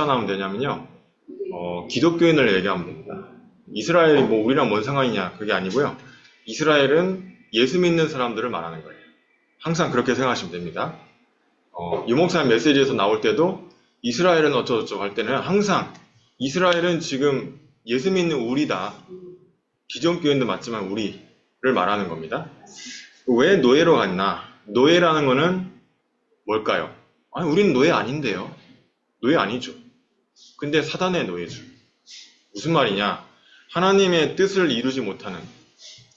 하면 되냐면요. 기독교인을 얘기하면 됩니다. 이스라엘이 뭐 우리랑 뭔 상관이냐 그게 아니고요. 이스라엘은 예수 믿는 사람들을 말하는 거예요. 항상 그렇게 생각하시면 됩니다. 유목사님 메시지에서 나올 때도 이스라엘은 어쩌고저쩌고 할 때는 항상 이스라엘은 지금 예수 믿는 우리다. 기존 교인도 맞지만 우리를 말하는 겁니다. 왜 노예로 갔나? 노예라는 거는 뭘까요? 아니, 우리는 노예 아닌데요. 노예 아니죠. 근데 사단의 노예죠. 무슨 말이냐? 하나님의 뜻을 이루지 못하는,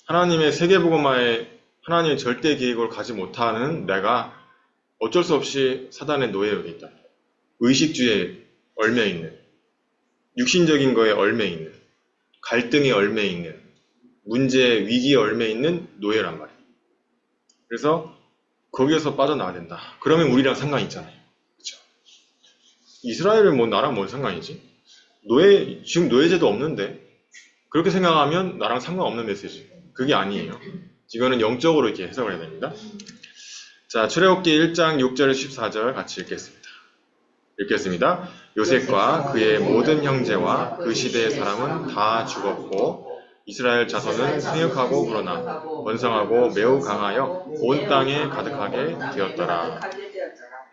하나님의 세계복음화에 하나님의 절대 계획을 가지 못하는 내가 어쩔 수 없이 사단의 노예가 있다. 의식주의에 얽매 있는, 육신적인 거에 얽매 있는, 갈등에 얽매 있는, 문제, 위기에 얽매 있는 노예란 말이에요. 그래서 거기에서 빠져나와야 된다. 그러면 우리랑 상관이 있잖아요. 그렇죠? 이스라엘은 뭐 나랑 뭔 상관이지? 지금 노예제도 없는데 그렇게 생각하면 나랑 상관없는 메시지. 그게 아니에요. 이거는 영적으로 이렇게 해석을 해야 됩니다. 자, 출애굽기 1장 6절 14절 같이 읽겠습니다. 요셉과 그의 모든 형제와 그 시대의 사람은 다 죽었고 이스라엘 자손은 생육하고 불어나 번성하고 매우 강하여 온 땅에 가득하게 되었더라.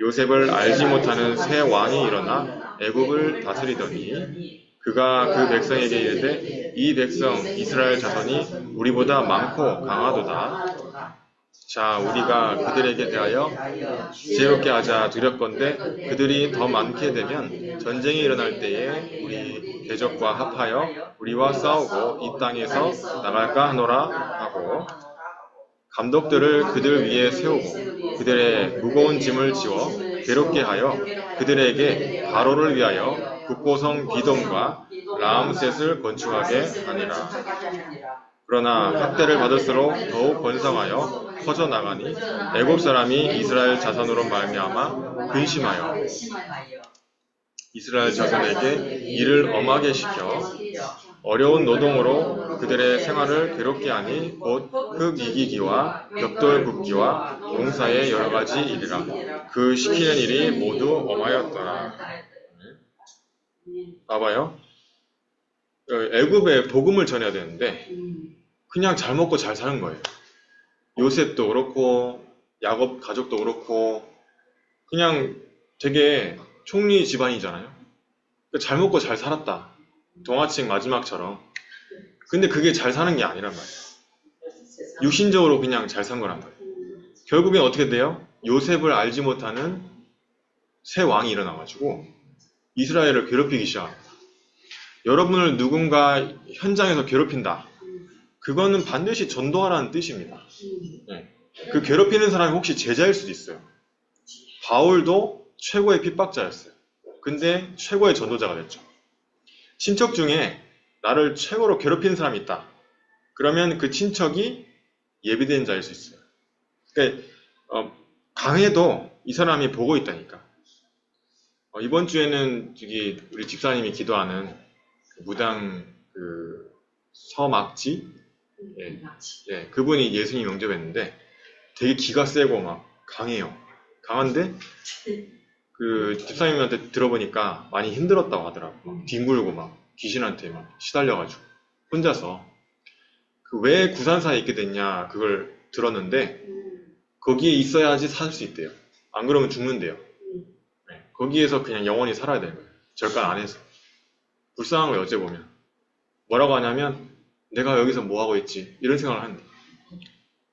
요셉을 알지 못하는 새 왕이 일어나 애굽을 다스리더니 그가 그 백성에게 이르되 이 백성 이스라엘 자손이 우리보다 많고 강하도다. 자, 우리가 그들에게 대하여 지혜롭게 하자 두렵건대 그들이 더 많게 되면 전쟁이 일어날 때에 우리 대적과 합하여 우리와 싸우고 이 땅에서 나갈까 하노라 하고 감독들을 그들 위에 세우고 그들의 무거운 짐을 지워 괴롭게 하여 그들에게 바로를 위하여 국고성 비돔과 라암셋을 건축하게 하니라. 그러나 학대를 받을수록 더욱 번성하여 퍼져나가니 애굽 사람이 이스라엘 자손으로 말미암아 근심하여 이스라엘 자손에게 일을 엄하게 시켜 어려운 노동으로 그들의 생활을 괴롭게 하니 곧 흙 이기기와 벽돌 굽기와 농사의 여러 가지 일이라. 그 시키는 일이 모두 엄하였더라. 봐봐요. 애굽에 복음을 전해야 되는데 그냥 잘 먹고 잘 사는 거예요. 요셉도 그렇고 야곱 가족도 그렇고 그냥 되게 총리 집안이잖아요. 잘 먹고 잘 살았다. 동화책 마지막처럼. 근데 그게 잘 사는 게 아니란 말이에요. 육신적으로 그냥 잘 산 거란 말이에요. 결국엔 어떻게 돼요? 요셉을 알지 못하는 새 왕이 일어나가지고 이스라엘을 괴롭히기 시작합니다. 여러분을 누군가 현장에서 괴롭힌다. 그거는 반드시 전도하라는 뜻입니다. 네. 그 괴롭히는 사람이 혹시 제자일 수도 있어요. 바울도 최고의 핍박자였어요. 근데 최고의 전도자가 됐죠. 친척 중에 나를 최고로 괴롭히는 사람이 있다. 그러면 그 친척이 예비된 자일 수 있어요. 그러니까 강해도 이 사람이 보고 있다니까. 이번 주에는 우리 집사님이 기도하는 무당 서막지 그분이 예수님 영접했는데 되게 기가 세고 막 강해요. 강한데 그 집사님한테 들어보니까 많이 힘들었다고 하더라고. 막 뒹굴고 막 귀신한테 막 시달려가지고 혼자서 왜 구산사에 있게 됐냐 그걸 들었는데 거기에 있어야지 살 수 있대요. 안 그러면 죽는데요. 네, 거기에서 그냥 영원히 살아야 되는 거예요. 절간 안에서. 불쌍한 거예요. 어째 보면 뭐라고 하냐면 내가 여기서 뭐 하고 있지 이런 생각을 하는데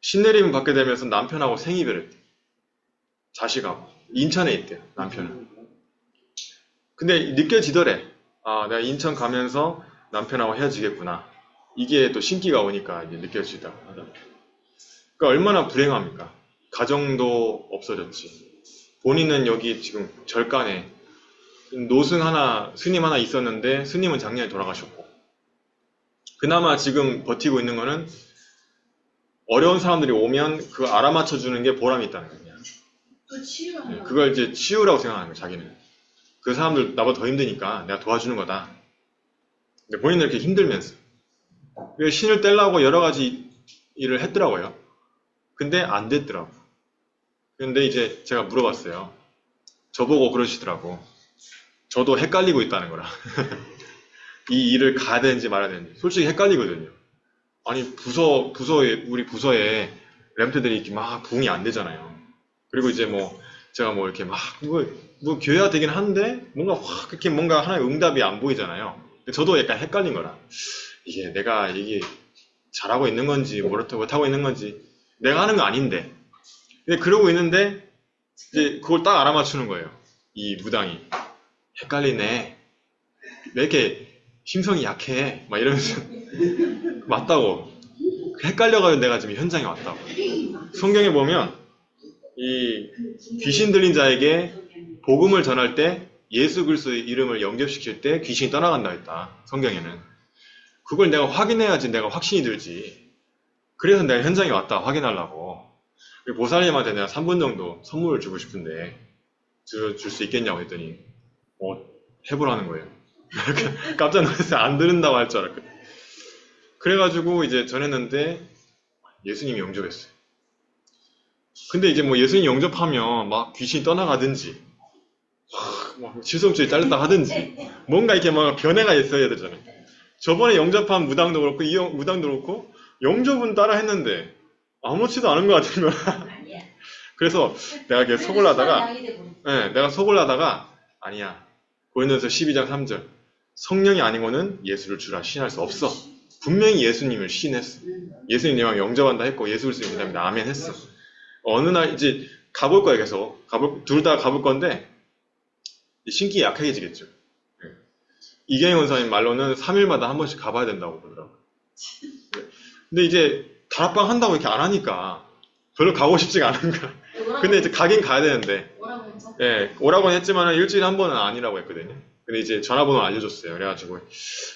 신내림 받게 되면서 남편하고 생이별을 자식하고 인천에 있대요. 남편은. 근데 느껴지더래. 아, 내가 인천 가면서 남편하고 헤어지겠구나. 이게 또 신기가 오니까 이제 느껴지다고 하더라고요. 그러니까 얼마나 불행합니까? 가정도 없어졌지. 본인은 여기 지금 절간에 스님 하나 있었는데 스님은 작년에 돌아가셨고 그나마 지금 버티고 있는 거는 어려운 사람들이 오면 그 알아맞혀 주는 게 보람이 있다는 거예요. 네, 그걸 이제 치유라고 생각하는 거예요. 자기는. 그 사람들 나보다 더 힘드니까 내가 도와주는 거다. 근데 본인은 이렇게 힘들면서 신을 떼려고 여러 가지 일을 했더라고요. 근데 안 됐더라고. 근데 이제 제가 물어봤어요. 저보고 그러시더라고. 저도 헷갈리고 있다는 거라. 이 일을 가야 되는지 말아야 되는지. 솔직히 헷갈리거든요. 아니, 우리 부서에 램프들이 이렇게 막 부응이 안 되잖아요. 그리고 이제 뭐, 제가 뭐 이렇게 막, 뭐 교회가 되긴 한데, 뭔가 확, 이렇게 뭔가 하나의 응답이 안 보이잖아요. 저도 약간 헷갈린 거라. 이게 잘하고 있는 건지, 못하고 있는 건지, 내가 하는 거 아닌데. 근데 그러고 있는데, 이제 그걸 딱 알아맞추는 거예요. 이 무당이. 헷갈리네. 왜 이렇게 심성이 약해? 막 이러면서. 맞다고. 헷갈려가지고 내가 지금 현장에 왔다고. 성경에 보면, 이 귀신 들린 자에게 복음을 전할 때 예수 그리스도의 이름을 영접시킬 때 귀신이 떠나간다 했다. 성경에는. 그걸 내가 확인해야지 내가 확신이 들지. 그래서 내가 현장에 왔다 확인하려고. 보살님한테 내가 3분 정도 선물을 주고 싶은데 줄 수 있겠냐고 했더니 해보라는 거예요. 깜짝 놀랐어요. 안 들은다고 할 줄 알았거든. 그래가지고 이제 전했는데 예수님이 영접했어요. 근데 이제 뭐 예수님 영접하면 막 귀신이 떠나가든지 막 질성줄이 잘렸다 하든지 뭔가 이렇게 막 변화가 있어야 되잖아요. 저번에 영접한 무당도 그렇고 이 무당도 그렇고 영접은 따라 했는데 아무렇지도 않은 것 같은 거야. 그래서 내가 이렇게 속을 하다가 아니야. 고린도서 12장 3절 성령이 아니고는 예수를 주라 시인할 수 없어. 분명히 예수님을 시인했어. 예수님 내가 영접한다 했고 예수 그리스도의 이름으로 아멘 했어. 어느 날 이제 가볼 거야 계속. 둘 다 가볼 건데 신기 약해지겠죠. 이경영 원사님 말로는 3일마다 한 번씩 가봐야 된다고 그러더라고요. 근데 이제 다락방 한다고 이렇게 안 하니까 별로 가고 싶지가 않은 거야. 근데 이제 가긴 가야 되는데 오라고는 했지만 일주일에 한 번은 아니라고 했거든요. 근데 이제 전화번호 알려줬어요. 그래가지고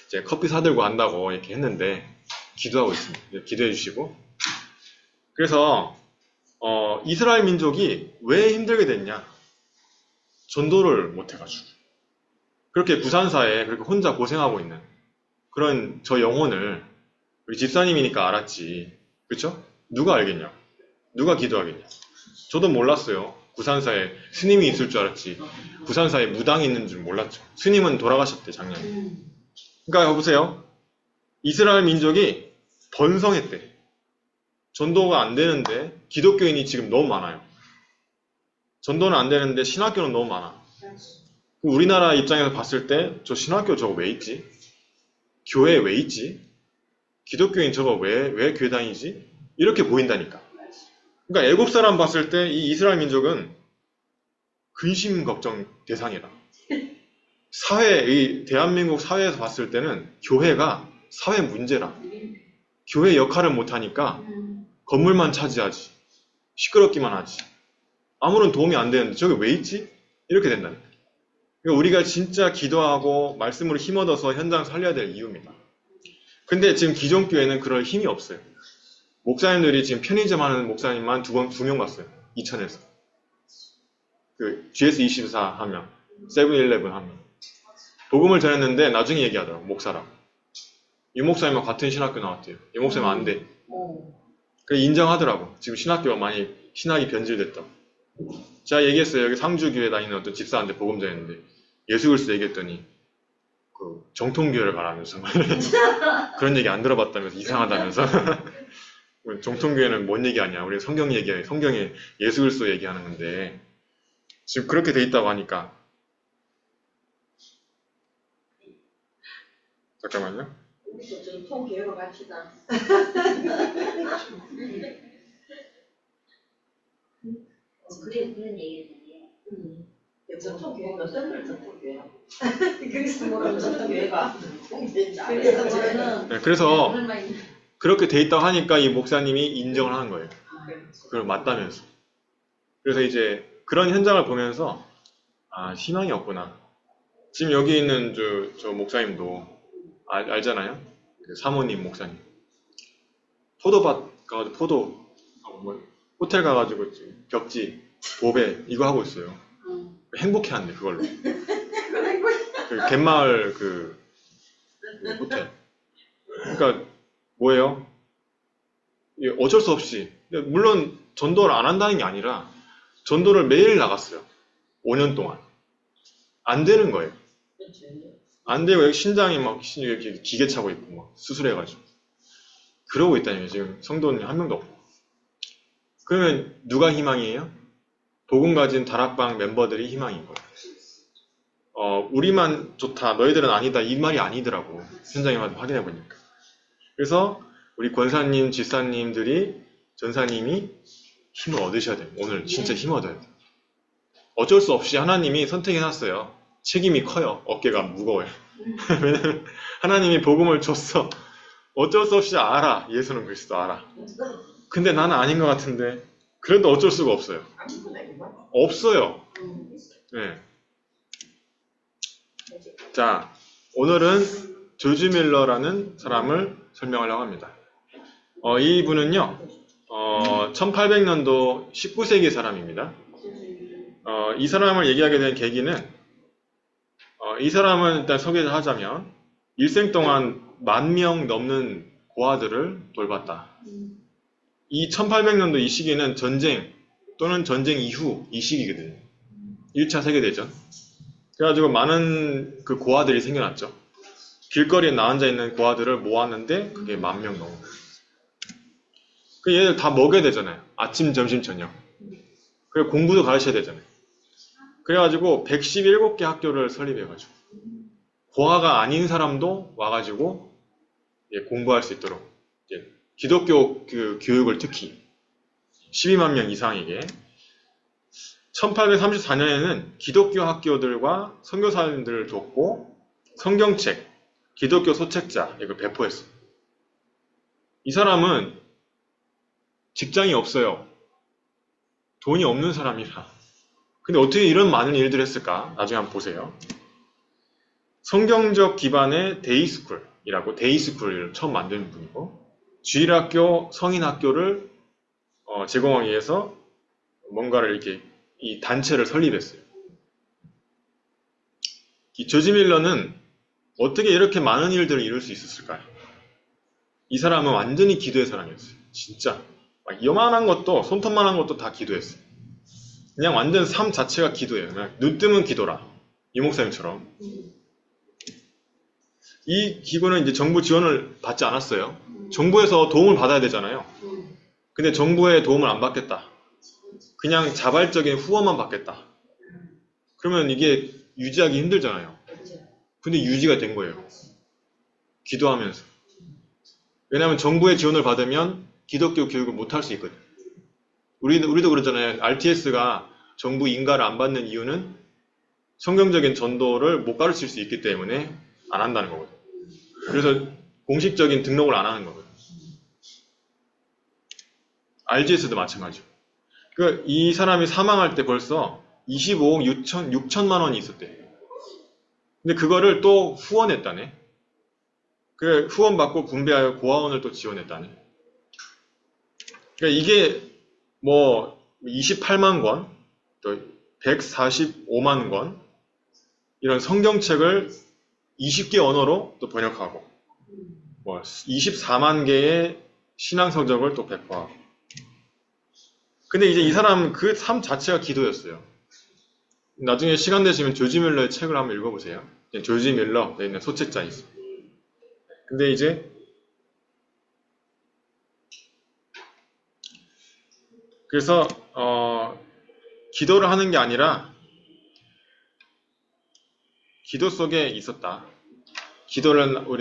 이제 커피 사들고 간다고 이렇게 했는데 기도하고 있습니다. 기도해 주시고. 그래서 이스라엘 민족이 왜 힘들게 됐냐? 전도를 못 해가지고. 그렇게 부산사에 그렇게 혼자 고생하고 있는 그런 저 영혼을 우리 집사님이니까 알았지. 그쵸? 누가 알겠냐? 누가 기도하겠냐? 저도 몰랐어요. 부산사에 스님이 있을 줄 알았지. 부산사에 무당이 있는 줄 몰랐죠. 스님은 돌아가셨대, 작년에. 그러니까 보세요. 이스라엘 민족이 번성했대. 전도가 안 되는데 기독교인이 지금 너무 많아요. 전도는 안 되는데 신학교는 너무 많아. 우리나라 입장에서 봤을 때 저 신학교 저거 왜 있지? 교회 왜 있지? 기독교인 저거 왜 교회 다니지? 이렇게 보인다니까. 그러니까 애국 사람 봤을 때 이 이스라엘 민족은 근심 걱정 대상이다. 이 대한민국 사회에서 봤을 때는 교회가 사회 문제라. 교회 역할을 못하니까 건물만 차지하지. 시끄럽기만 하지. 아무런 도움이 안 되는데 저게 왜 있지? 이렇게 된다니까. 그러니까 우리가 진짜 기도하고 말씀으로 힘얻어서 현장 살려야 될 이유입니다. 근데 지금 기존 교회는 그럴 힘이 없어요. 목사님들이 지금 편의점 하는 목사님만 두 명 봤어요. 이천에서. 그 GS24 한 명, 세븐일레븐 한 명. 복음을 전했는데 나중에 얘기하더라고, 목사라고. 이 목사님과 같은 신학교 나왔대요. 이 목사님 안 돼. 그래 인정하더라고. 지금 신학교가 많이 신학이 변질됐다고. 제가 얘기했어요. 여기 상주교회 다니는 어떤 집사한테 복음 전했는데 예수 그리스도 얘기했더니 그 정통교회를 가라면서 그런 얘기 안 들어봤다면서 이상하다면서 정통교회는 뭔 얘기 아니야. 우리 성경에 예수 그리스도 얘기하는 건데 지금 그렇게 돼 있다고 하니까 잠깐만요. 우리도 정통교회로 갑시다. 그런 얘기를 해요. 전통교회가 썬들 전통교회. 그래서 뭐라고 전통교회가 그래서 그렇게 돼 있다고 하니까 이 목사님이 인정을 하는 거예요. 그걸 맞다면서. 그래서 이제 그런 현장을 보면서 희망이 없구나. 지금 여기 있는 저 목사님도 알잖아요. 그 사모님 목사님. 포도밭 가가지고 호텔 가가지고 벽지, 보배 이거 하고 있어요. 행복해한대 그걸로. 그 갯마을 그 호텔. 그러니까 뭐예요? 어쩔 수 없이. 물론 전도를 안 한다는 게 아니라 전도를 매일 나갔어요. 5년 동안. 안 되는 거예요. 그렇죠. 안 되고 여기 신장이 막 이렇게 기계 차고 있고 막 수술해가지고 그러고 있다니요. 지금 성도는 한 명도 없고. 그러면 누가 희망이에요? 복음 가진 다락방 멤버들이 희망인 거예요. 우리만 좋다, 너희들은 아니다 이 말이 아니더라고. 현장에 가서 확인해 보니까. 그래서 우리 권사님, 집사님들이 전사님이 힘을 얻으셔야 돼요. 오늘 진짜 힘 얻어야 돼요. 어쩔 수 없이 하나님이 선택해놨어요. 책임이 커요. 어깨가 무거워요. 왜냐면 하나님이 복음을 줬어. 어쩔 수 없이 알아. 예수는 그리스도 알아. 근데 나는 아닌 것 같은데 그래도 어쩔 수가 없어요. 없어요. 네. 자, 오늘은 조지 밀러라는 사람을 설명하려고 합니다. 이분은요, 1800년도 19세기 사람입니다. 이 사람을 얘기하게 된 계기는, 이 사람은 일단 소개를 하자면, 일생 동안 10,000명 넘는 고아들을 돌봤다. 이 1800년도 이 시기는 전쟁 또는 전쟁 이후 이 시기거든요. 1차 세계대전. 그래가지고 많은 그 고아들이 생겨났죠. 길거리에 나앉아 있는 고아들을 모았는데 그게 10,000명 넘은 거예요. 그 얘들 다 먹여야 되잖아요. 아침, 점심, 저녁. 그리고 공부도 가르쳐야 되잖아요. 그래가지고 117개 학교를 설립해가지고 고아가 아닌 사람도 와가지고 공부할 수 있도록 기독교 그 교육을 특히 12만 명 이상에게 1834년에는 기독교 학교들과 선교사님들을 줬고 성경책, 기독교 소책자 이걸 배포했어요. 이 사람은 직장이 없어요. 돈이 없는 사람이라. 근데 어떻게 이런 많은 일들을 했을까? 나중에 한번 보세요. 성경적 기반의 데이스쿨이라고 데이스쿨을 처음 만든 분이고 주일학교, 성인학교를 제공하기 위해서 뭔가를 이렇게 이 단체를 설립했어요. 이 조지 밀러는 어떻게 이렇게 많은 일들을 이룰 수 있었을까요? 이 사람은 완전히 기도의 사람이었어요. 진짜 막 요만한 것도 손톱만한 것도 다 기도했어요. 그냥 완전 삶 자체가 기도예요. 그냥 눈 뜨면 기도라. 이 목사님처럼. 이 기구는 이제 정부 지원을 받지 않았어요. 정부에서 도움을 받아야 되잖아요. 근데 정부의 도움을 안 받겠다. 그냥 자발적인 후원만 받겠다. 그러면 이게 유지하기 힘들잖아요. 근데 유지가 된 거예요. 기도하면서. 왜냐하면 정부의 지원을 받으면 기독교 교육을 못할 수 있거든요. 우리도 그러잖아요. RTS가 정부 인가를 안 받는 이유는 성경적인 전도를 못 가르칠 수 있기 때문에 안 한다는 거거든요. 그래서 공식적인 등록을 안 하는 거거든요. RGS도 마찬가지고. 이 사람이 사망할 때 벌써 25억 6천만 원이 있었대요. 근데 그거를 또 후원했다네. 그 후원받고 분배하여 고아원을 또 지원했다네. 그러니까 이게 뭐 28만 권, 또 145만 권 이런 성경책을 20개 언어로 또 번역하고 뭐 24만 개의 신앙 서적을 또 배포하고. 근데 이제 이 사람 그 삶 자체가 기도였어요. 나중에 시간 되시면 조지 밀러의 책을 한번 읽어보세요. 조지 밀러 있는 소책자 있어요. 근데 이제 그래서 기도를 하는 게 아니라 기도 속에 있었다.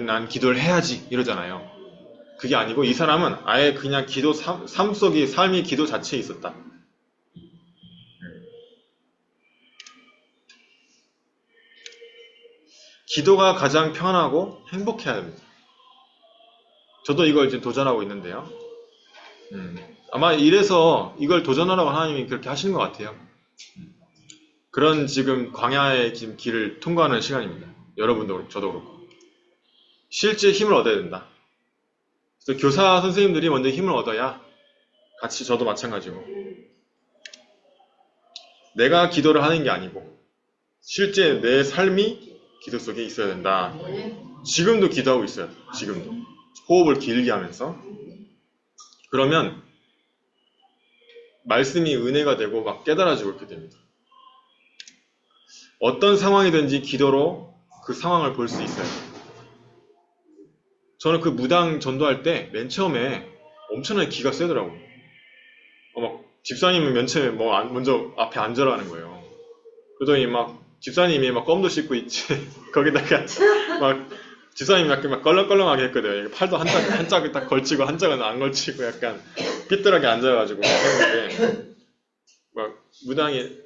난 기도를 해야지 이러잖아요. 그게 아니고 이 사람은 아예 그냥 기도 삶 속이 삶이 기도 자체에 있었다. 기도가 가장 편하고 행복해야 합니다. 저도 이걸 이제 도전하고 있는데요. 아마 이래서 이걸 도전하라고 하나님이 그렇게 하시는 것 같아요. 그런 지금 광야의 지금 길을 통과하는 시간입니다. 여러분도 그렇고 저도 그렇고. 실제 힘을 얻어야 된다. 그래서 교사 선생님들이 먼저 힘을 얻어야 같이 저도 마찬가지고 내가 기도를 하는 게 아니고 실제 내 삶이 기도 속에 있어야 된다. 지금도 기도하고 있어요. 지금도. 호흡을 길게 하면서. 그러면 말씀이 은혜가 되고 막 깨달아지고 이렇게 됩니다. 어떤 상황이든지 기도로 그 상황을 볼 수 있어요. 저는 그 무당 전도할 때 맨 처음에 엄청나게 기가 세더라고요. 막 집사님은 맨 처음에 먼저 앞에 앉으라는 거예요. 그러더니 막 집사님이 막 껌도 씹고 있지. 거기다가 막 집사님이 약간 막 껄렁껄렁하게 했거든요. 팔도 한 짝을 딱 걸치고 한 짝은 안 걸치고 약간 삐뚤하게 앉아가지고 했는데 막 무당이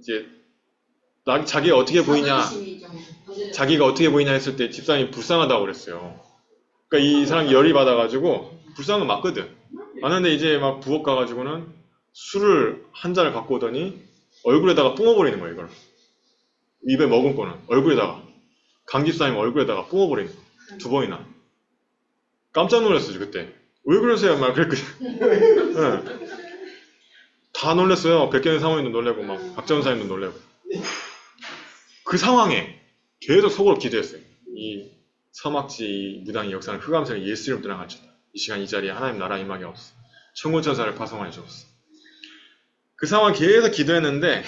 이제 자기가 어떻게 보이냐, 자기가 어떻게 보이냐 했을 때 집사님이 불쌍하다고 그랬어요. 그러니까 이 사람이 열이 받아가지고 불쌍한 건 맞거든. 맞는데 이제 막 부엌 가가지고는 술을 한 잔을 갖고 오더니 얼굴에다가 뿜어버리는 거예요, 이걸. 입에 머금고는 얼굴에다가. 강 집사님 얼굴에다가 뿜어버리는 거예요. 2번이나. 깜짝 놀랐어요, 그때. 왜 그러세요? 막 그랬거든요. 네. 다 놀랐어요. 백경현 사모님도 놀래고, 막 박정은 사님도 놀래고. 그 상황에 계속 속으로 기도했어요. 이 서막지 무당의 역사는 흑암세를 예수 이름 떠나가지다. 이 시간 이 자리에 하나님 나라 임하게 없어. 천군천사를 파송하여 주옵소서. 그 상황 계속 기도했는데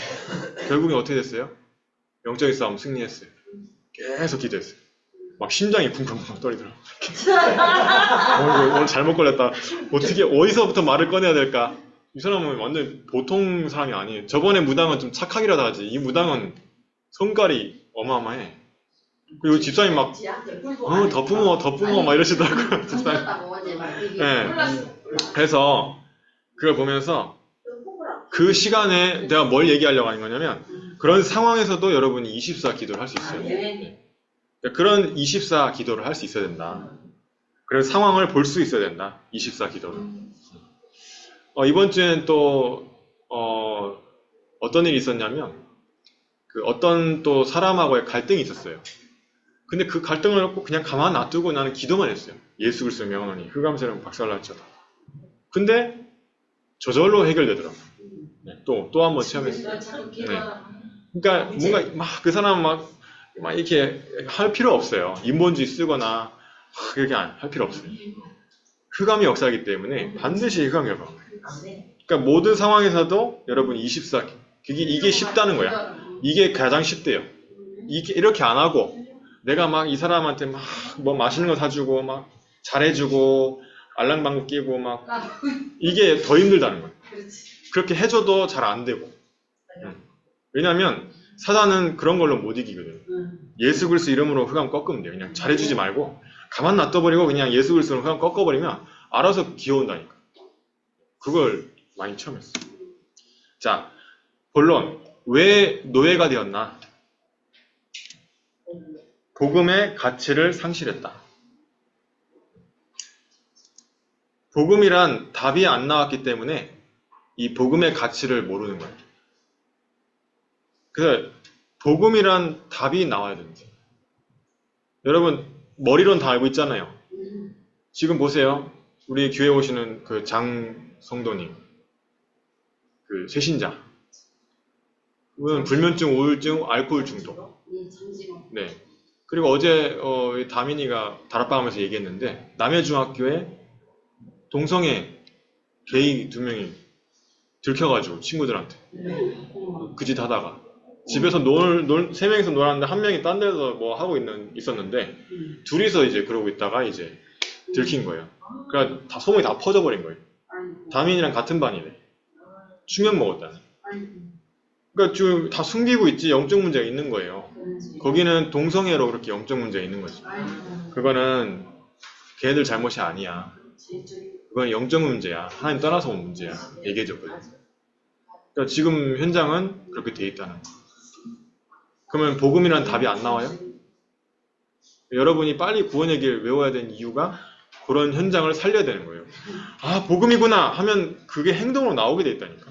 결국에 어떻게 됐어요? 영적인 싸움 승리했어요. 계속 기도했어요. 막 심장이 쿵쿵쿵 떨리더라고요. 오늘 잘못 걸렸다. 어떻게 어디서부터 말을 꺼내야 될까? 이 사람은 완전 보통 사람이 아니에요. 저번에 무당은 좀 착하기라도 하지. 이 무당은 성깔이 어마어마해. 그리고 집사님 막 더 뿜어 막 이러시더라고요. 집사님. 네. 그래서 그걸 보면서 그 시간에 내가 뭘 얘기하려고 하는 거냐면 그런 상황에서도 여러분이 24 기도를 할 수 있어요. 그런 24 기도를 할 수 있어야 된다. 그런 상황을 볼 수 있어야 된다. 24 기도를. 이번 주엔 또 어떤 일이 있었냐면 그 어떤 또 사람하고의 갈등이 있었어요. 근데 그 갈등을 놓고 그냥 가만 놔두고 나는 기도만 했어요. 예수 그리스도 명하노니 흑암세는 박살날지어다. 근데 저절로 해결되더라고요. 네, 또 한 번 체험했어요. 네. 그러니까 뭔가 막 그 사람 막 이렇게 할 필요 없어요. 인본주의 쓰거나 그렇게 할 필요 없어요. 흑암의 역사이기 때문에 반드시 흑암 결과. 그러니까 모든 상황에서도 여러분 24 이게 쉽다는 거야. 이게 가장 쉽대요. 이렇게 안 하고 내가 막 이 사람한테 막 뭐 맛있는 거 사주고 막 잘해주고 알랑방구 끼고 막 이게 더 힘들다는 거예요. 그렇게 해줘도 잘 안 되고. 왜냐하면 사단은 그런 걸로 못 이기거든요. 예수 그리스도 이름으로 흑암 꺾으면 돼요. 그냥 잘해주지 말고 가만 놔둬버리고 그냥 예수 그리스도로 흑암 꺾어버리면 알아서 기어온다니까. 그걸 많이 체험했어요. 자, 본론. 왜 노예가 되었나? 복음의 가치를 상실했다. 복음이란 답이 안 나왔기 때문에 이 복음의 가치를 모르는 거예요. 그래서 복음이란 답이 나와야 됩니다. 여러분 머리로는 다 알고 있잖아요. 지금 보세요. 우리 교회 오시는 그 장 성도님, 그 쇄신자. 그건 불면증, 우울증, 알코올 중독. 네. 그리고 어제 다민이가 다락방하면서 얘기했는데 남해중학교에 동성애 게이 2명이 들켜가지고 친구들한테 그 짓 하다가 집에서 3명이서 놀았는데 한 명이 딴 데서 뭐 하고 있었는데 둘이서 이제 그러고 있다가 이제 들킨 거예요. 그러니까 다 소문이 다 퍼져버린 거예요. 다민이랑 같은 반이래. 충격 먹었다니. 그러니까 지금 다 숨기고 있지 영적 문제가 있는 거예요. 거기는 동성애로 그렇게 영적 문제가 있는 거지. 그거는 걔네들 잘못이 아니야. 그건 영적 문제야. 하나님 떠나서 온 문제야. 얘기해줬거든. 그러니까 지금 현장은 그렇게 돼 있다는 거. 그러면 복음이란 답이 안 나와요? 여러분이 빨리 구원의 길 외워야 되는 이유가 그런 현장을 살려야 되는 거예요. 아, 복음이구나 하면 그게 행동으로 나오게 돼 있다니까.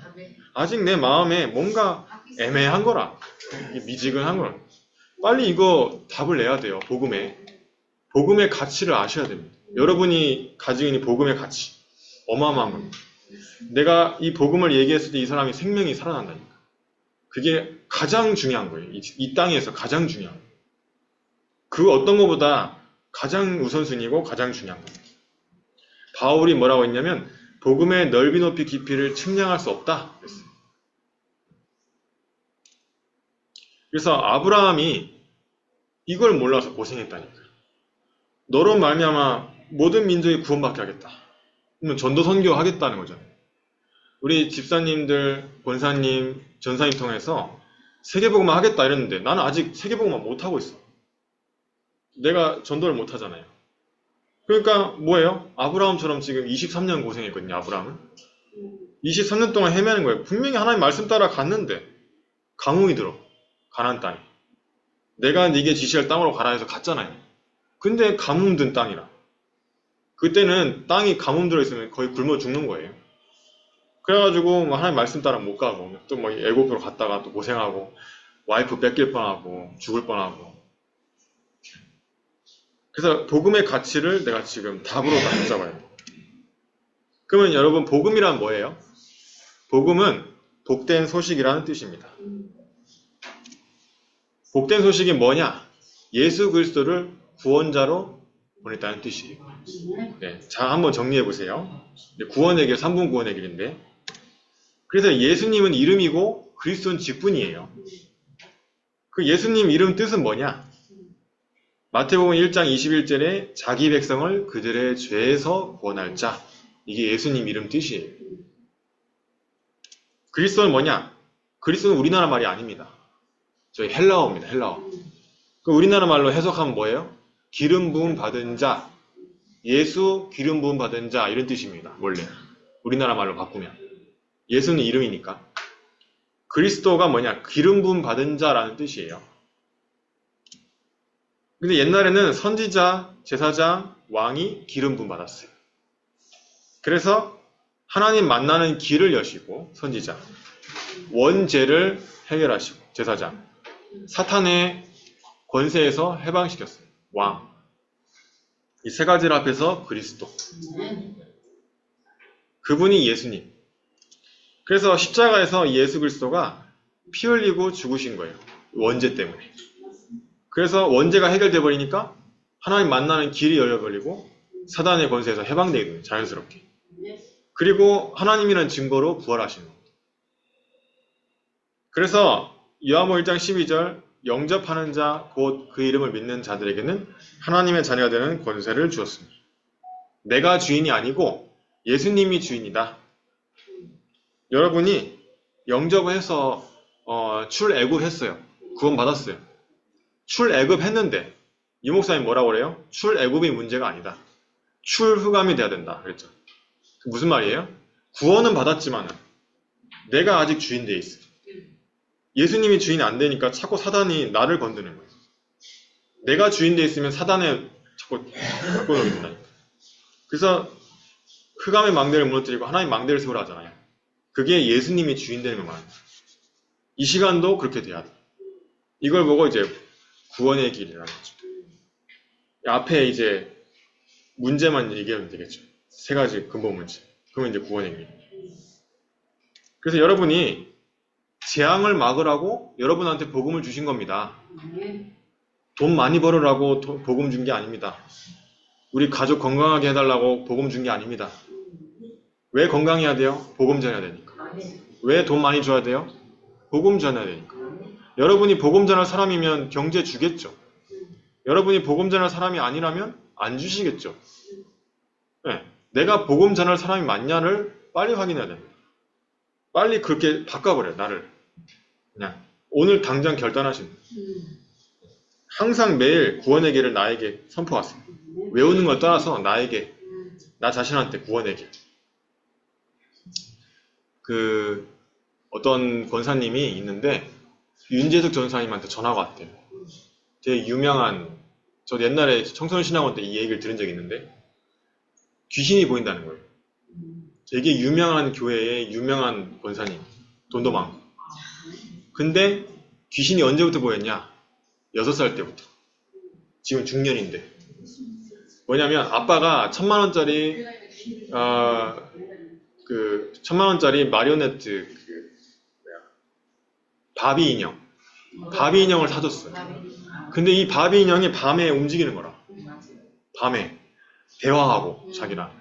아직 내 마음에 뭔가 애매한 거라. 미지근한 거라. 빨리 이거 답을 내야 돼요. 복음의 가치를 아셔야 됩니다. 여러분이 가지고 있는 복음의 가치 어마어마한 겁니다. 내가 이 복음을 얘기했을 때 이 사람이 생명이 살아난다니까. 그게 가장 중요한 거예요. 이 땅에서 가장 중요한 거예요. 그 어떤 것보다 가장 우선순위고 가장 중요한 겁니다. 바울이 뭐라고 했냐면 복음의 넓이 높이 깊이를 측량할 수 없다 그랬어요. 그래서 아브라함이 이걸 몰라서 고생했다니까. 너로 말미암아 모든 민족이 구원받게 하겠다. 그러면 전도 선교 하겠다는 거죠. 우리 집사님들, 권사님, 전사님 통해서 세계복음화 하겠다 이랬는데 나는 아직 세계복음화 못하고 있어. 내가 전도를 못하잖아요. 그러니까 뭐예요? 아브라함처럼 지금 23년 고생했거든요. 아브라함은 23년 동안 헤매는 거예요. 분명히 하나님 말씀 따라 갔는데 가뭄이 들어. 가나안 땅에. 내가 네게 지시할 땅으로 가라 해서 갔잖아요. 근데 가뭄 든 땅이라. 그때는 땅이 가뭄 들어있으면 거의 굶어 죽는 거예요. 그래가지고 뭐 하나님 말씀 따라 못 가고 또 뭐 애국으로 갔다가 또 고생하고 와이프 뺏길 뻔하고 죽을 뻔하고. 그래서 복음의 가치를 내가 지금 답으로 다 붙잡아야 돼. 그러면 여러분 복음이란 뭐예요? 복음은 복된 소식이라는 뜻입니다. 복된 소식이 뭐냐? 예수 그리스도를 구원자로 보냈다는 뜻이에요. 네, 자, 한번 정리해 보세요. 구원의 길, 3분 구원의 길인데, 그래서 예수님은 이름이고 그리스도는 직분이에요. 그 예수님 이름 뜻은 뭐냐? 마태복음 1장 21절에 자기 백성을 그들의 죄에서 구원할 자. 이게 예수님 이름 뜻이에요. 그리스도는 뭐냐? 그리스도는 우리나라 말이 아닙니다. 저희 헬라어입니다. 헬라어. 그 우리나라 말로 해석하면 뭐예요? 기름 부음 받은 자, 예수 기름 부음 받은 자 이런 뜻입니다. 원래 우리나라 말로 바꾸면 예수는 이름이니까. 그리스도가 뭐냐? 기름 부음 받은 자라는 뜻이에요. 근데 옛날에는 선지자, 제사장, 왕이 기름 부음 받았어요. 그래서 하나님 만나는 길을 여시고 선지자, 원죄를 해결하시고 제사장, 사탄의 권세에서 해방시켰어요. 왕. 이 세 가지를 합해서 그리스도. 그분이 예수님. 그래서 십자가에서 예수 그리스도가 피 흘리고 죽으신 거예요. 원죄 때문에. 그래서 원죄가 해결돼 버리니까 하나님 만나는 길이 열려버리고 사단의 권세에서 해방되게 됩니다. 자연스럽게. 그리고 하나님이라는 증거로 부활하시는 겁니다. 그래서 요한복음 1장 12절 영접하는 자 곧 그 이름을 믿는 자들에게는 하나님의 자녀가 되는 권세를 주었습니다. 내가 주인이 아니고 예수님이 주인이다. 여러분이 영접을 해서 출애굽했어요. 구원 받았어요. 출애굽했는데 이 목사님 뭐라고 그래요? 출애굽이 문제가 아니다. 출후감이 돼야 된다. 그랬죠. 무슨 말이에요? 구원은 받았지만 내가 아직 주인 돼 있어. 예수님이 주인이 안 되니까 자꾸 사단이 나를 건드는 거예요. 내가 주인 돼 있으면 사단에 자꾸 바꿔놓게 된다니까. 그래서 흑암의 망대를 무너뜨리고 하나님 망대를 세우라 하잖아요. 그게 예수님이 주인 되는 거 말입니다. 이 시간도 그렇게 돼야 돼. 이걸 보고 이제 구원의 길이라는 거죠. 앞에 이제 문제만 얘기하면 되겠죠. 세 가지 근본 문제. 그러면 이제 구원의 길. 그래서 여러분이 재앙을 막으라고 여러분한테 복음을 주신 겁니다. 돈 많이 벌으라고 복음 준 게 아닙니다. 우리 가족 건강하게 해달라고 복음 준 게 아닙니다. 왜 건강해야 돼요? 복음 전해야 되니까. 왜 돈 많이 줘야 돼요? 복음 전해야 되니까. 여러분이 복음 전할 사람이면 경제 주겠죠. 여러분이 복음 전할 사람이 아니라면 안 주시겠죠. 네, 내가 복음 전할 사람이 맞냐를 빨리 확인해야 됩니다. 빨리 그렇게 바꿔버려요. 나를. 그냥 오늘 당장 결단하시는 거예요. 항상 매일 구원의 길을 나에게 선포하세요. 외우는 걸 떠나서 나에게, 나 자신한테 구원의 길. 어떤 권사님이 있는데 윤재석 전사님한테 전화가 왔대요. 되게 유명한, 저 옛날에 청소년 신학원 때 이 얘기를 들은 적이 있는데 귀신이 보인다는 거예요. 되게 유명한 교회의 유명한 권사님, 돈도 많고. 근데 귀신이 언제부터 보였냐? 6살 때부터. 지금 중년인데. 뭐냐면 아빠가 1000만원짜리 1000만원짜리 마리오네트 바비 인형. 바비 인형을 사줬어요. 근데 이 바비 인형이 밤에 움직이는 거라. 밤에 대화하고 자기랑.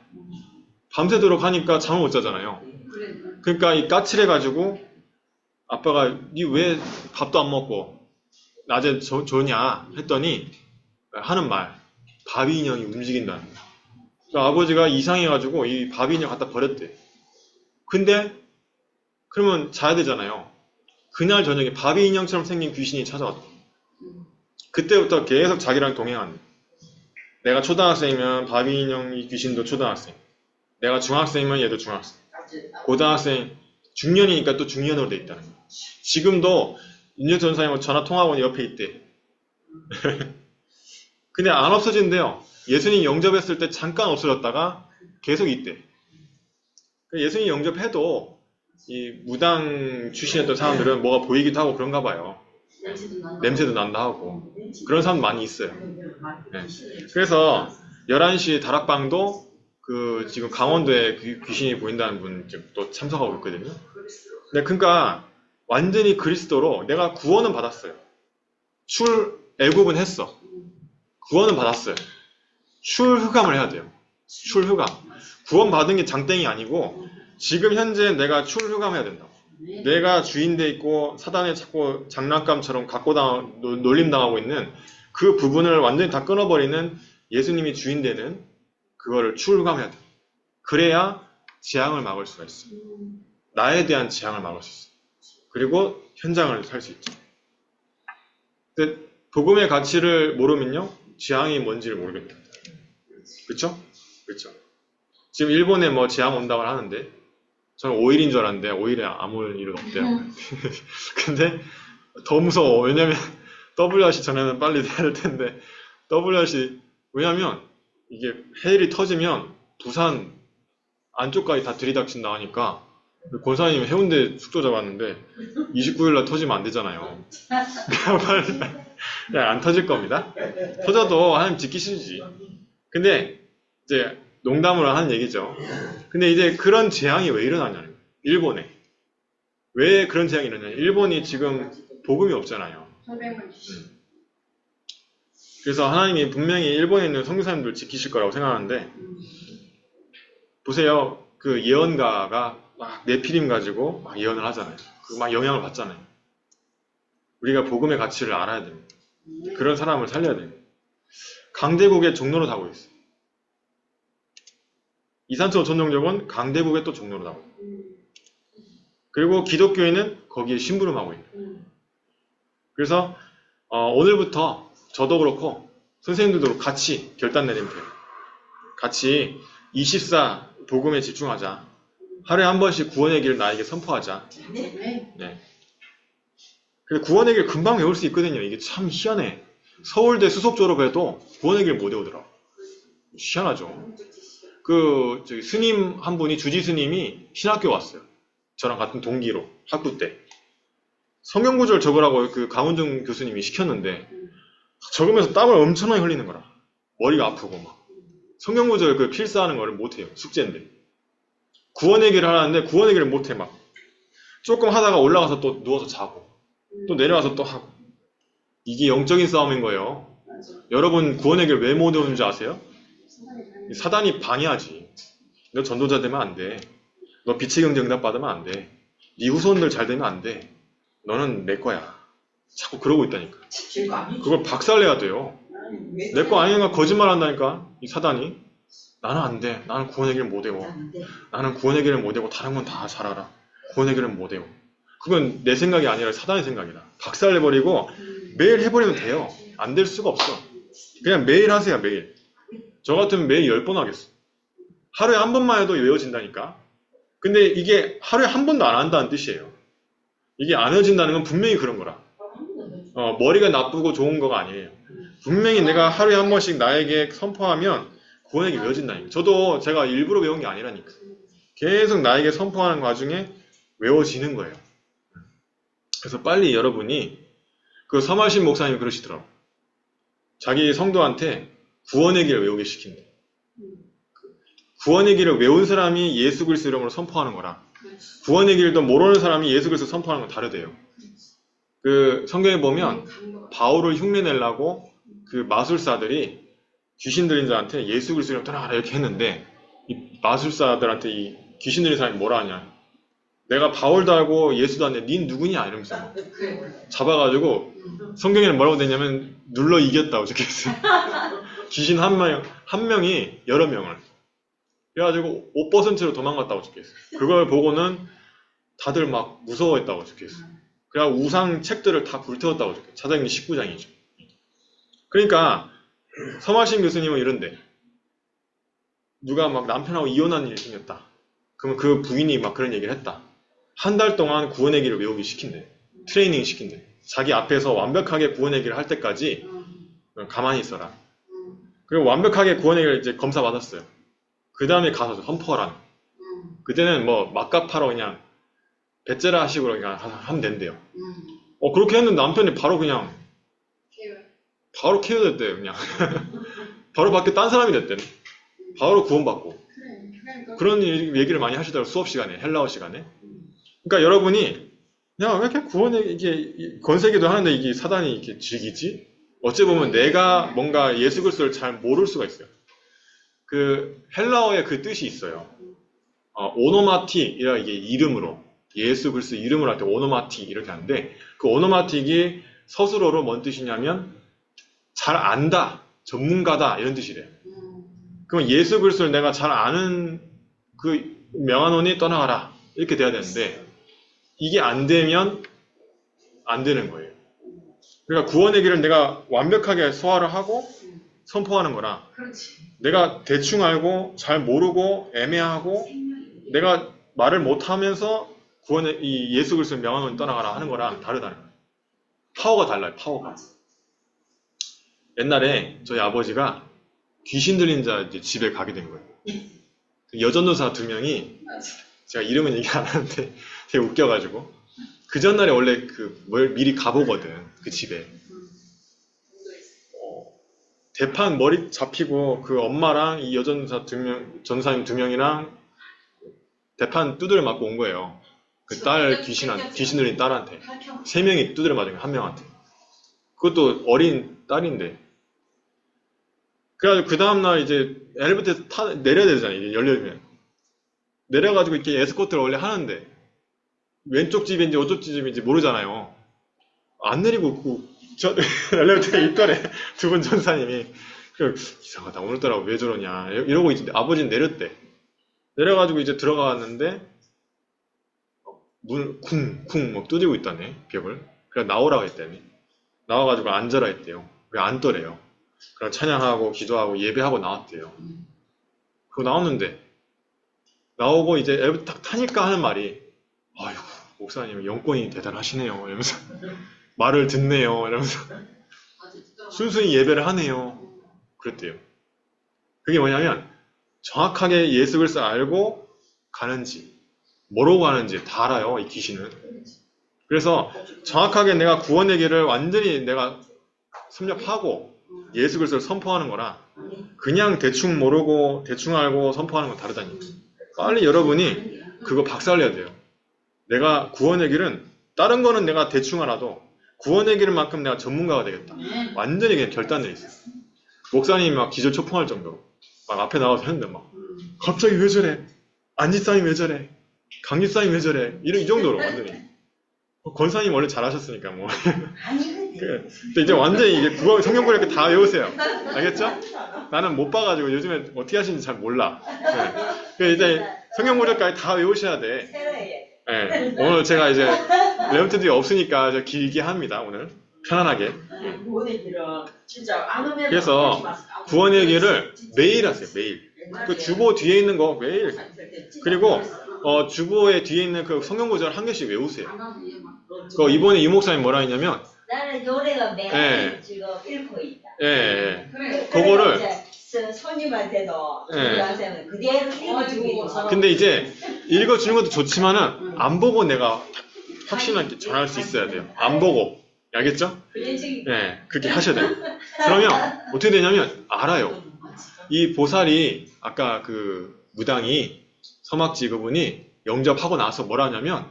밤새도록 하니까 잠을 못 자잖아요. 그러니까 이 까칠해가지고 아빠가 니 왜 밥도 안 먹고 낮에 조냐 했더니 하는 말, 바위 인형이 움직인다는 거야. 그러니까 아버지가 이상해가지고 이 바위 인형 갖다 버렸대. 근데 그러면 자야 되잖아요. 그날 저녁에 바위 인형처럼 생긴 귀신이 찾아왔대. 그때부터 계속 자기랑 동행한대. 내가 초등학생이면 바위 인형 이 귀신도 초등학생. 내가 중학생이면 얘도 중학생. 고등학생, 중년이니까 또 중년으로 돼 있다는 거야. 지금도 윤재 전사님 전화 통화원이 옆에 있대. 근데 안 없어진대요. 예수님 영접했을 때 잠깐 없어졌다가 계속 있대. 예수님 영접해도 이 무당 출신이었던 사람들은 뭐가 보이기도 하고 그런가 봐요. 냄새도 난다 하고. 그런 사람 많이 있어요. 네. 그래서 11시 다락방도 그 지금 강원도에 귀신이 보인다는 분 또 참석하고 있거든요. 네, 그러니까 완전히 그리스도로 내가 구원은 받았어요. 애굽은 했어. 구원은 받았어요. 출후감을 해야 돼요. 출후감. 구원 받은 게 장땡이 아니고 지금 현재 내가 출후감해야 된다고. 내가 주인 돼 있고 사단에 자꾸 장난감처럼 놀림당하고 있는 그 부분을 완전히 다 끊어버리는 예수님이 주인 되는 그거를 출후감해야 돼. 그래야 재앙을 막을 수가 있어. 나에 대한 재앙을 막을 수 있어. 그리고 현장을 살 수 있죠. 근데 복음의 가치를 모르면요, 재앙이 뭔지를 모르겠다. 그쵸? 그쵸. 지금 일본에 뭐 재앙 온다고 하는데, 저는 5일인 줄 알았는데, 5일에 아무 일은 없대요. 근데 더 무서워. 왜냐면, WRC 전에는 빨리 돼야 될 텐데, WRC, 왜냐면, 이게 해일이 터지면, 부산 안쪽까지 다 들이닥친다 하니까, 권사님 해운대 숙소 잡았는데 29일날 터지면 안 되잖아요. 그냥 안 터질 겁니다. 터져도 하나님 지키시지. 근데 이제 농담으로 하는 얘기죠. 근데 이제 그런 재앙이 왜 일어나냐는 거예요. 일본에. 왜 그런 재앙이 일어나냐. 일본이 지금 복음이 없잖아요. 그래서 하나님이 분명히 일본에 있는 선교사님들 지키실 거라고 생각하는데, 보세요. 그 예언가가 막 네피림 가지고 막 예언을 하잖아요. 막 영향을 받잖아요. 우리가 복음의 가치를 알아야 됩니다. 그런 사람을 살려야 됩니다. 강대국의 종로로 다고 있어요. 이산초 전종적은 강대국의 또 종로로 다고 있어요. 그리고 기독교인은 거기에 심부름하고 있어요. 그래서 오늘부터 저도 그렇고 선생님들도 그렇고 같이 결단 내리면 돼요. 같이 24 복음에 집중하자. 하루에 한 번씩 구원의 길을 나에게 선포하자. 네. 근데 구원의 길 금방 외울 수 있거든요. 이게 참 희한해. 서울대 수석 졸업해도 구원의 길 못 외우더라. 희한하죠. 저기 스님 한 분이, 주지 스님이 신학교 왔어요. 저랑 같은 동기로, 학부 때. 성경구절 적으라고 그 강원중 교수님이 시켰는데, 적으면서 땀을 엄청나게 흘리는 거라. 머리가 아프고 막. 성경구절 그 필사하는 거를 못해요. 숙제인데. 구원의 길을 하는데 구원의 길을 못해 막. 조금 하다가 올라가서 또 누워서 자고 또 내려와서 또 하고. 이게 영적인 싸움인 거예요. 여러분 구원의 길 왜 못 외우는지 아세요? 사단이 방해하지. 너 전도자 되면 안 돼. 너 빛의 경제 응답 받으면 안 돼. 네 후손들 잘 되면 안 돼. 너는 내 거야. 자꾸 그러고 있다니까. 그걸 박살내야 돼요. 내 거 아니니까 거짓말 한다니까. 이 사단이. 나는 안 돼. 나는 구원의 길을 못 외워. 나는 구원의 길을 못 외우고 다른 건 다 잘 알아. 구원의 길은 못 외워. 그건 내 생각이 아니라 사단의 생각이다. 박살내버리고 매일 해버리면 돼요. 안 될 수가 없어. 그냥 매일 하세요. 매일. 저 같으면 매일 10번 하겠어. 하루에 한 번만 해도 외워진다니까. 근데 이게 하루에 한 번도 안 한다는 뜻이에요. 이게 안 외워진다는 건 분명히 그런 거라. 머리가 나쁘고 좋은 거가 아니에요. 분명히 내가 하루에 한 번씩 나에게 선포하면 구원의 길 외워진다니까. 저도 제가 일부러 외운 게 아니라니까. 계속 나에게 선포하는 과정에 외워지는 거예요. 그래서 빨리 여러분이, 그 서말신 목사님이 그러시더라고요. 자기 성도한테 구원의 길을 외우게 시킨다. 구원의 길을 외운 사람이 예수 그리스도 이름으로 선포하는 거라. 구원의 길도 모르는 사람이 예수 그리스도 선포하는 건 다르대요. 그 성경에 보면 바울을 흉내내려고 그 마술사들이 귀신 들린 자한테 예수 그리스도를 떠나가라 이렇게 했는데, 이 마술사들한테 이 귀신 들린 사람이 뭐라 하냐. 내가 바울도 알고 예수도 아는데 닌 누구냐 이러면서 잡아가지고 성경에는 뭐라고 돼 있냐면 눌러 이겼다고 적혀있어요. 귀신 한 명이 여러 명을. 그래가지고 5%로 도망갔다고 적혀있어요. 그걸 보고는 다들 막 무서워했다고 적혀있어요. 그래가 우상 책들을 다 불태웠다고 적혀있어요. 사도행전 19장이죠. 그러니까 서마신 교수님은 이런데 누가 막 남편하고 이혼한 일이 생겼다. 그러면 그 부인이 막 그런 얘기를 했다. 한 달 동안 구원의 길을 외우기 시킨대. 트레이닝 시킨대. 자기 앞에서 완벽하게 구원의 길을 할 때까지 가만히 있어라. 그리고 완벽하게 구원의 길을 이제 검사 받았어요. 그 다음에 가서 선포하라는. 그때는 뭐 막가파로 그냥 배째라 식으로 그냥 하면 된대요. 그렇게 했는데 남편이 바로 그냥 바로 KO 됐대요. 그냥 바로 밖에 딴 사람이 됐대. 바로 구원받고. 그런 얘기를 많이 하시더라고요. 수업 시간에, 헬라어 시간에. 그러니까 여러분이 야, 왜 이렇게 이게 권세기도 하는데 이게 사단이 이렇게 즐기지? 어찌 보면 내가 뭔가 예수 그리스도를 잘 모를 수가 있어요. 그 헬라어에 그 뜻이 있어요. 오노마틱이라 이게 이름으로 예수 그리스도 이름으로 할 때 오노마틱 이렇게 하는데 그 오노마틱이 서술어로 뭔 뜻이냐면 잘 안다, 전문가다 이런 뜻이래요. 그럼 예수 그리스도를 내가 잘 아는 그 명하노니 떠나가라 이렇게 돼야 되는데 이게 안 되면 안 되는 거예요. 그러니까 구원의 길을 내가 완벽하게 소화를 하고 선포하는 거라 내가 대충 알고 잘 모르고 애매하고 내가 말을 못하면서 구원의 이 예수 그리스도의 명하노니 떠나가라 하는 거랑 다르다는 거예요. 파워가 달라요. 파워가. 옛날에 저희 아버지가 귀신 들린 자 이제 집에 가게 된 거예요. 여전도사 2명이 제가 이름은 얘기 안 하는데 되게 웃겨가지고 그 전날에 원래 뭘 미리 가보거든 그 집에. 대판 머리 잡히고 그 엄마랑 이 여전도사 2명 전사님 2명이랑 대판 두드려 맞고 온 거예요. 그 딸 귀신 들린 딸한테 3명이 두드려 맞은 거예요. 1명한테. 그것도 어린 딸인데. 그래가지고 그 다음날 이제 엘리베이터 내려야 되잖아요. 이게 열려면. 내려가지고 이렇게 에스코트를 원래 하는데 왼쪽 집인지 오쪽 집인지 모르잖아요. 안 내리고 저 엘리베이터에 있더래. 2분 전사님이. 이상하다. 오늘따라 왜 저러냐. 이러고 이제 아버지는 내렸대. 내려가지고 이제 들어갔는데 문을 쿵쿵 막 두드리고 있다네. 벽을. 그래서 나오라고 했다니. 나와가지고 앉아라 했대요. 왜 앉더래요. 그럼 찬양하고 기도하고 예배하고 나왔대요. 그거 나왔는데 나오고 이제 엘리베이터 딱 타니까 하는 말이 아이고 목사님 영권이 대단하시네요 이러면서 말을 듣네요 이러면서 순순히 예배를 하네요 그랬대요. 그게 뭐냐면 정확하게 예수 그리스도 알고 가는지 뭐로 가는지 다 알아요 이 귀신은. 그래서 정확하게 내가 구원의 길을 완전히 내가 섭렵하고 예수 그리스도를 선포하는 거라 그냥 대충 모르고 대충 알고 선포하는 건 다르다니까. 빨리 여러분이 그거 박살내야 돼요. 내가 구원의 길은 다른 거는 내가 대충 알아도 구원의 길만큼 내가 전문가가 되겠다. 완전히 그냥 결단 내렸어요. 목사님이 막 기절 초풍할 정도로 막 앞에 나와서 했는데 막 갑자기 왜 저래? 안집사님 왜 저래? 강집사님 왜 저래? 이 정도로 완전히. 권사님 원래 잘하셨으니까 뭐. 근데 이제 완전히 이게 성경구를 이렇게 다 외우세요. 알겠죠? 나는 못 봐가지고 요즘에 어떻게 하시는지 잘 몰라. 네. 이제 성경구절까지 다 외우셔야 돼. 네. 오늘 제가 이제 레몬트들이 없으니까 저 길게 합니다. 오늘 편안하게. 그래서 구원의 길을 매일 하세요. 매일. 그 주보 뒤에 있는 거 매일. 그리고 주보의 뒤에 있는 그 성경구절 한 개씩 외우세요. 이번에 이 목사님 뭐라 했냐면 나는 노래가 매일 지금 읽고 있다. 예. 그거를 손님한테도 주문하세요. 그대로 읽어주기도 하고. 근데 이제 읽어주는 것도 좋지만은 안 보고 내가 확신하게 전할 수 있어야 돼요. 안 보고. 알겠죠? 네, 그렇게 하셔야 돼요. 그러면 어떻게 되냐면 알아요. 이 보살이 아까 그 무당이 서막지 그분이 영접하고 나서 뭐라 하냐면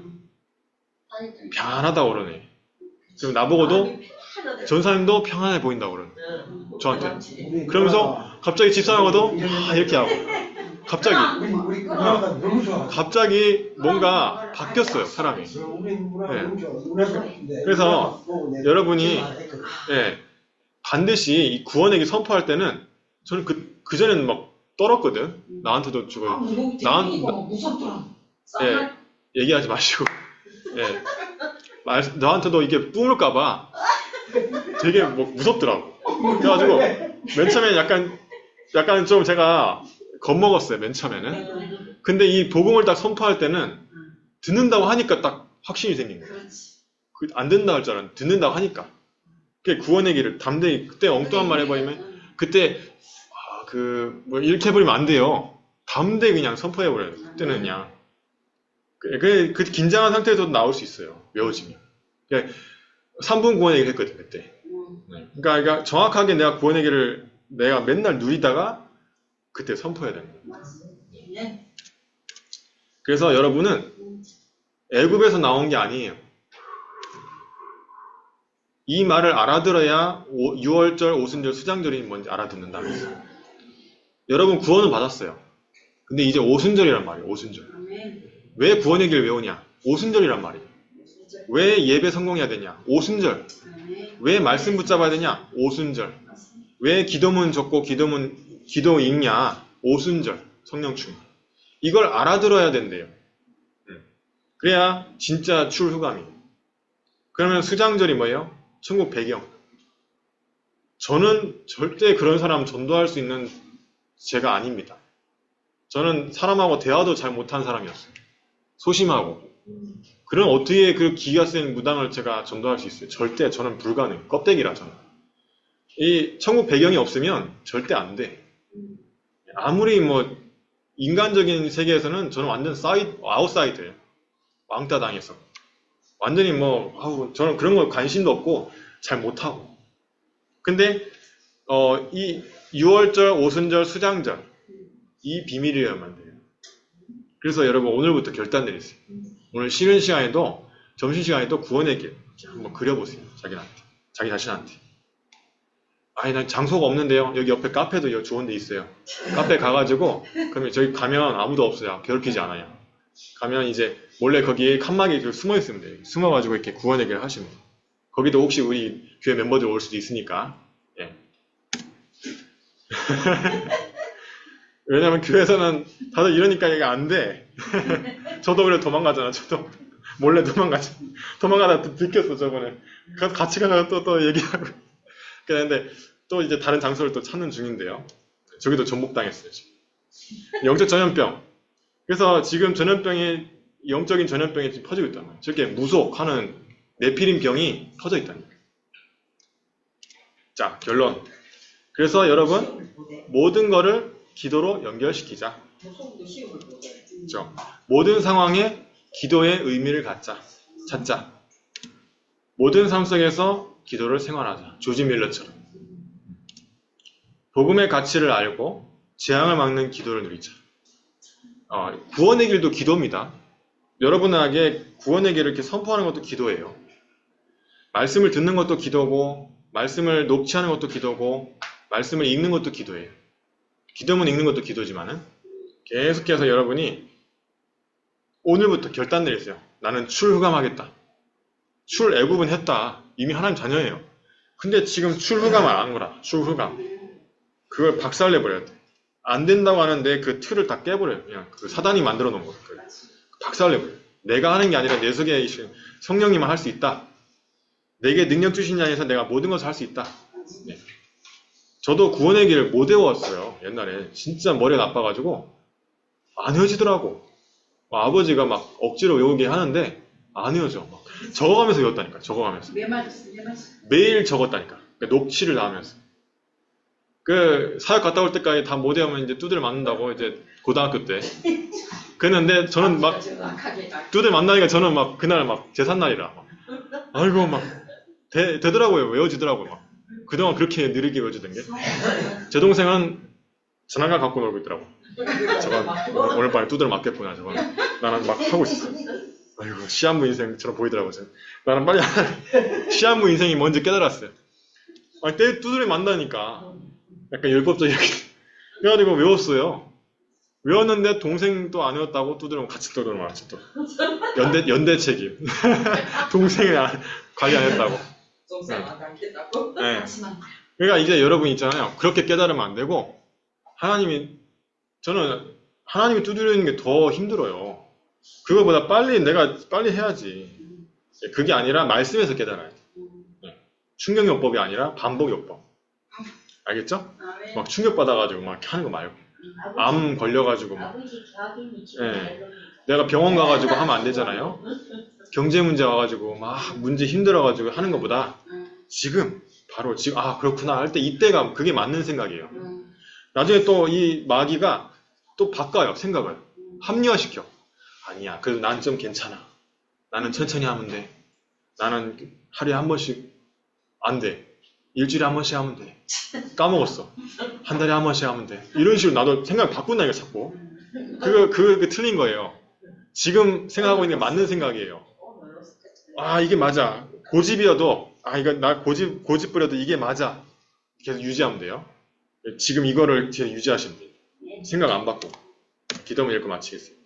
평안하다고 그러네. 그럼 나보고도 전사님도 평안해 보인다고 그러네. 저한테. 그러면서 갑자기 집사람하고도 이렇게 하고 갑자기 우리 문화가 너무 좋아. 갑자기 뭔가 바뀌었어요, 사람이. 우리 문화가 네. 너무 좋아. 문화가 그래서 여러분이 예, 반드시 이 구원에게 선포할 때는 저는 그 전에는 막 떨었거든. 나한테도 주고 무섭더라. 예, 얘기하지 마시고 예, 너한테도 이게 뿜을까봐 되게 뭐 무섭더라고. 그래가지고 맨 처음에 약간 좀 제가 겁먹었어요. 맨 처음에는. 근데 이 복음을 딱 선포할 때는 듣는다고 하니까 딱 확신이 생긴 거예요. 안 듣는다고 할 줄 알았는데 듣는다고 하니까. 그게 구원의 길을 담대히 그때 엉뚱한 말 해버리면 그때 뭐 이렇게 해버리면 안 돼요. 담대히 그냥 선포해버려요. 그때는 그냥 그 긴장한 상태에서도 나올 수 있어요. 외워지면. 3분 구원의 길을 했거든 그때. 네. 그러니까 정확하게 내가 구원의 길을 내가 맨날 누리다가 그때 선포해야 되는 거예요. 그래서 여러분은 애굽에서 나온 게 아니에요. 이 말을 알아들어야 6월절, 오순절, 수장절이 뭔지 알아듣는다면서. 여러분 구원은 받았어요. 근데 이제 오순절이란 말이에요. 오순절. 왜 구원의 길을 외우냐? 오순절이란 말이에요. 왜 예배 성공해야 되냐? 오순절. 왜 말씀 붙잡아야 되냐? 오순절. 왜 기도문 적고 기도 읽냐? 오순절. 성령 충. 이걸 알아들어야 된대요. 그래야 진짜 출후감이에요. 그러면 수장절이 뭐예요? 천국 배경. 저는 절대 그런 사람 전도할 수 있는 제가 아닙니다. 저는 사람하고 대화도 잘 못한 사람이었어요. 소심하고. 그럼 어떻게 그 기가 센 무당을 제가 전도할 수 있어요? 절대 저는 불가능. 껍데기라 저는. 이 천국 배경이 없으면 절대 안 돼. 아무리 뭐 인간적인 세계에서는 저는 완전 아웃사이드예요. 왕따 당해서. 완전히 저는 그런 거 관심도 없고 잘 못하고. 근데 이 6월절, 오순절, 수장절 이 비밀이어야만 돼요. 그래서 여러분 오늘부터 결단 내리세요. 오늘 쉬는 시간에도 점심시간에도 구원의 길 한번 그려보세요. 자기 자신한테. 아니 난 장소가 없는데요. 여기 옆에 카페도 좋은 데 있어요. 카페 가가지고 그러면 저기 가면 아무도 없어요. 괴롭히지 않아요. 가면 이제 몰래 거기에 칸막이에 숨어 있으면 돼요. 숨어가지고 이렇게 구원의 길을 하시면 돼요. 거기도 혹시 우리 교회 멤버들 올 수도 있으니까. 예. 왜냐면 교회에서는 다들 이러니까 이게 안 돼. 저도 그래 도망가잖아. 저도 몰래 도망가다 들켰어 저번에. 그래서 같이 가다가 또 얘기하고. 그런데 또 이제 다른 장소를 또 찾는 중인데요. 저기도 전복당했어요. 지금. 영적 전염병. 그래서 지금 영적인 전염병이 지금 퍼지고 있단 말이에요. 저렇게 무속하는 네피림 병이 퍼져 있다는 거예요. 자, 결론. 그래서 여러분, 모든 거를 기도로 연결시키자. 그렇죠? 모든 상황에 기도의 의미를 찾자. 모든 삶 속에서 기도를 생활하자. 조지 밀러처럼. 복음의 가치를 알고 재앙을 막는 기도를 누리자. 구원의 길도 기도입니다. 여러분에게 구원의 길을 이렇게 선포하는 것도 기도예요. 말씀을 듣는 것도 기도고, 말씀을 녹취하는 것도 기도고, 말씀을 읽는 것도 기도예요. 기도문 읽는 것도 기도지만은 계속해서 여러분이 오늘부터 결단 내리세요. 나는 출후감하겠다. 출애굽은 했다. 이미 하나님 자녀예요. 근데 지금 출후감 안 한 거라. 출후감. 그걸 박살내버려야 돼. 안 된다고 하는데 그 틀을 다 깨버려요. 그냥 그 사단이 만들어 놓은 거. 박살내버려요. 내가 하는 게 아니라 내 속에 성령님만 할 수 있다. 내게 능력 주신 자에서 내가 모든 것을 할 수 있다. 네. 저도 구원의 길을 못 외웠어요. 옛날에. 진짜 머리가 나빠가지고 안 외워지더라고. 아버지가 막 억지로 외우게 하는데 안 외워져. 막 적어가면서 외웠다니까. 적어가면서. 매일 적었다니까. 그러니까 녹취를 하면서. 사역 갔다 올 때까지 다 못 외우면 이제 두들 맞는다고 이제 고등학교 때. 그랬는데 저는 막 두들 맞나니까 저는 막 그날 막 제삿날이라 막 아이고 막 되더라고요. 외워지더라고요. 막. 그동안 그렇게 느리게 외워지던 게. 제 동생은 전화가 갖고 놀고 있더라고. 저건 오늘 밤에 두들 맞겠구나. 저건 나는 막 하고 있어. 아이고 시한부 인생처럼 보이더라고요. 나는 빨리 시한부 인생이 뭔지 깨달았어요. 아니 두드려 만나니까 약간 율법적 이렇게 그래가지고 외웠어요. 외웠는데 동생도 안 외웠다고 두드리면 같이 두드리면 알았지 또. 연대 책임. 동생이 관리 안 했다고. 속상하다 않겠다고. 네. 하지만 그러니까 이제 여러분 있잖아요. 그렇게 깨달으면 안 되고 저는 하나님이 두드리는 게 더 힘들어요. 그거보다 내가 빨리 해야지. 그게 아니라 말씀에서 깨달아야 돼. 충격요법이 아니라 반복요법. 알겠죠? 아멘. 막 충격받아가지고 막 하는 거 말고. 암 걸려가지고 막. 아버지 격인이 예. 내가 병원 가가지고 하면 안 되잖아요. 경제 문제 와가지고 막 문제 힘들어가지고 하는 것보다 지금 바로 지금 그렇구나 할 때 이때가 그게 맞는 생각이에요. 나중에 또 이 마귀가 또 바꿔요 생각을 합리화시켜. 아니야 그래도 난 좀 괜찮아. 나는 천천히 하면 돼. 나는 하루에 한 번씩 안 돼. 일주일에 한 번씩 하면 돼. 까먹었어. 한 달에 한 번씩 하면 돼. 이런 식으로 나도 생각을 바꾼다니까 자꾸. 그거 틀린 거예요. 지금 생각하고 있는 게 맞는 생각이에요. 이게 맞아. 고집이어도 이거 나 고집 부려도 이게 맞아. 계속 유지하면 돼요. 지금 이거를 계속 유지하시면 돼요. 생각 안 바꾸고. 기도문 읽고 마치겠습니다.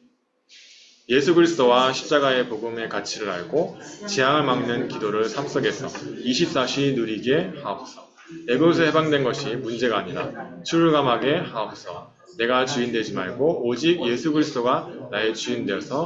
예수 그리스도와 십자가의 복음의 가치를 알고 재앙을 막는 기도를 삶 속에서 24시 누리게 하옵소서. 애고에서 해방된 것이 문제가 아니라 출감하게 하옵소서. 내가 주인 되지 말고 오직 예수 그리스도가 나의 주인 되어서